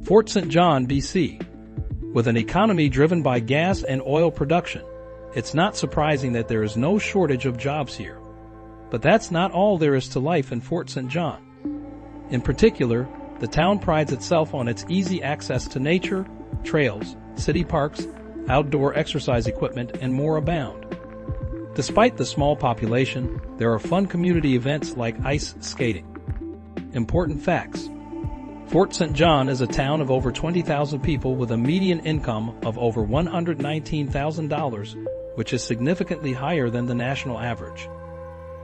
Fort St. John, BC. With an economy driven by gas and oil production, it's not surprising that there is no shortage of jobs here. But that's not all there is to life in Fort St. John. In particular, the town prides itself on its easy access to nature, trails, city parks, outdoor exercise equipment, and more abound. Despite the small population, there are fun community events like ice skating. Important facts. Fort St. John is a town of over 20,000 people with a median income of over $119,000, which is significantly higher than the national average.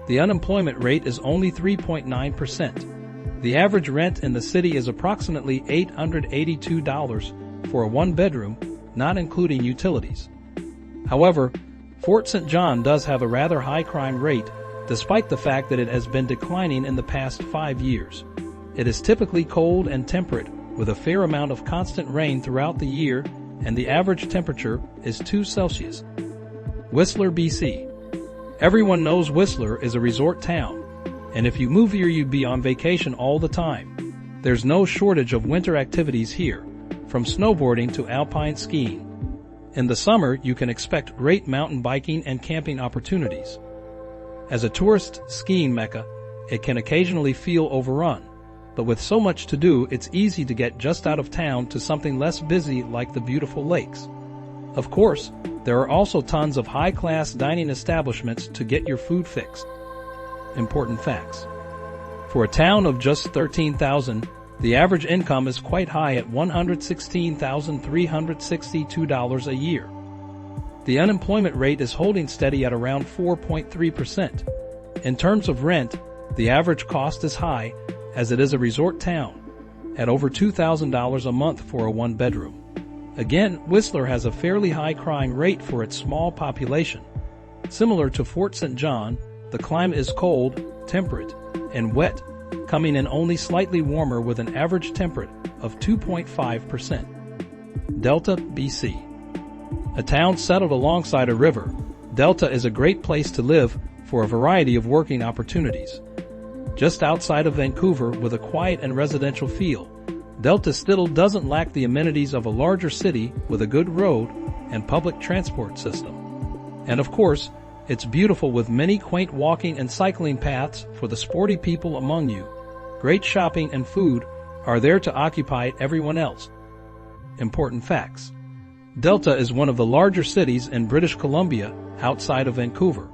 The unemployment rate is only 3.9%. The average rent in the city is approximately $882 for a one-bedroom, not including utilities. However, Fort St. John does have a rather high crime rate, despite the fact that it has been declining in the past 5 years. It is typically cold and temperate, with a fair amount of constant rain throughout the year, and the average temperature is 2 Celsius. Whistler, BC. Everyone knows Whistler is a resort town, and if you move here you'd be on vacation all the time. There's no shortage of winter activities here, from snowboarding to alpine skiing. In the summer, you can expect great mountain biking and camping opportunities. As a tourist skiing mecca, it can occasionally feel overrun, but with so much to do, it's easy to get just out of town to something less busy like the beautiful lakes. Of course, there are also tons of high-class dining establishments to get your food fix. Important facts. For a town of just 13,000, the average income is quite high at $116,362 a year. The unemployment rate is holding steady at around 4.3%. In terms of rent, the average cost is high, as it is a resort town, at over $2,000 a month for a one-bedroom. Again, Whistler has a fairly high crime rate for its small population. Similar to Fort St. John, the climate is cold, temperate, and wet, coming in only slightly warmer with an average temperature of 2.5%. Delta, BC. A town settled alongside a river, Delta is a great place to live for a variety of working opportunities. Just outside of Vancouver with a quiet and residential feel, Delta still doesn't lack the amenities of a larger city with a good road and public transport system. And of course, it's beautiful with many quaint walking and cycling paths for the sporty people among you. Great shopping and food are there to occupy everyone else. Important facts. Delta is one of the larger cities in British Columbia outside of Vancouver,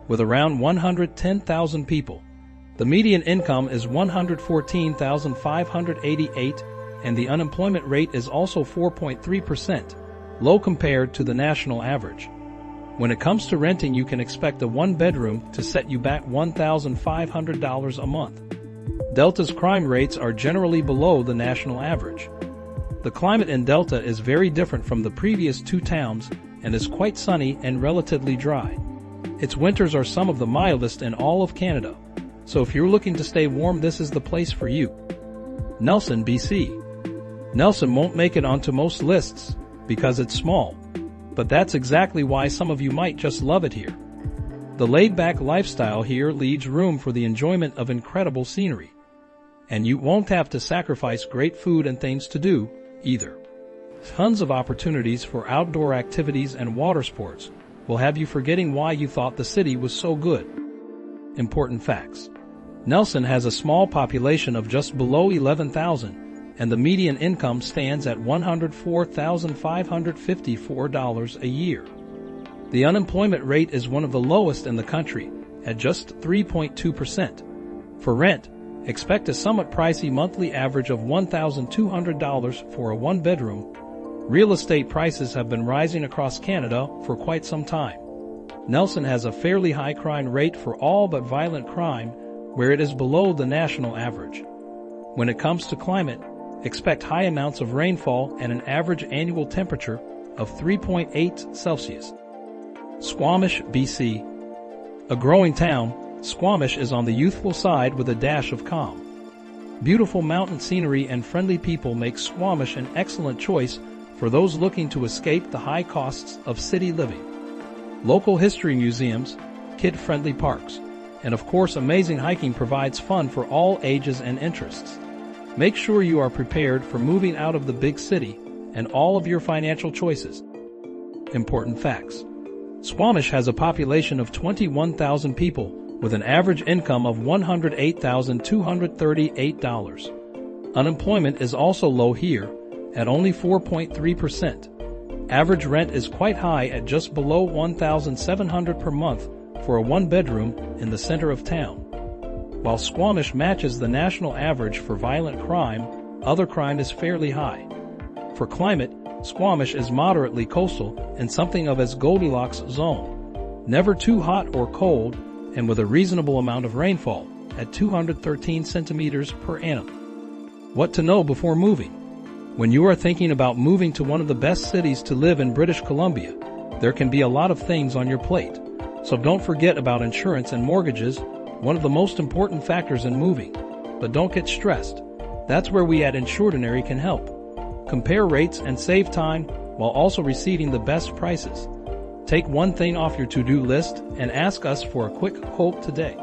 with around 110,000 people. The median income is $114,588, and the unemployment rate is also 4.3%, low compared to the national average. When it comes to renting, you can expect a one-bedroom to set you back $1,500 a month. Delta's crime rates are generally below the national average. The climate in Delta is very different from the previous two towns and is quite sunny and relatively dry. Its winters are some of the mildest in all of Canada, so if you're looking to stay warm, this is the place for you. Nelson, BC. Nelson won't make it onto most lists because it's small, but that's exactly why some of you might just love it here. The laid-back lifestyle here leaves room for the enjoyment of incredible scenery. And you won't have to sacrifice great food and things to do, either. Tons of opportunities for outdoor activities and water sports will have you forgetting why you thought the city was so good. Important facts. Nelson has a small population of just below 11,000, and the median income stands at $104,554 a year. The unemployment rate is one of the lowest in the country, at just 3.2%. For rent, expect a somewhat pricey monthly average of $1,200 for a one-bedroom. Real estate prices have been rising across Canada for quite some time. Nelson has a fairly high crime rate for all but violent crime, where it is below the national average. When it comes to climate, expect high amounts of rainfall and an average annual temperature of 3.8 Celsius. Squamish, BC. A growing town, Squamish is on the youthful side with a dash of calm. Beautiful mountain scenery and friendly people make Squamish an excellent choice for those looking to escape the high costs of city living. Local history museums, kid-friendly parks, and of course amazing hiking provides fun for all ages and interests. Make sure you are prepared for moving out of the big city and all of your financial choices. Important facts. Squamish has a population of 21,000 people with an average income of $108,238. Unemployment is also low here at only 4.3%. Average rent is quite high at just below $1,700 per month for a one-bedroom in the center of town. While Squamish matches the national average for violent crime, other crime is fairly high. For climate, Squamish is moderately coastal and something of its Goldilocks zone. Never too hot or cold, and with a reasonable amount of rainfall at 213 centimeters per annum. What to know before moving? When you are thinking about moving to one of the best cities to live in British Columbia, there can be a lot of things on your plate. So don't forget about insurance and mortgages, one of the most important factors in moving. But don't get stressed. That's where we at Insurdinary can help. Compare rates and save time while also receiving the best prices. Take one thing off your to-do list and ask us for a quick quote today.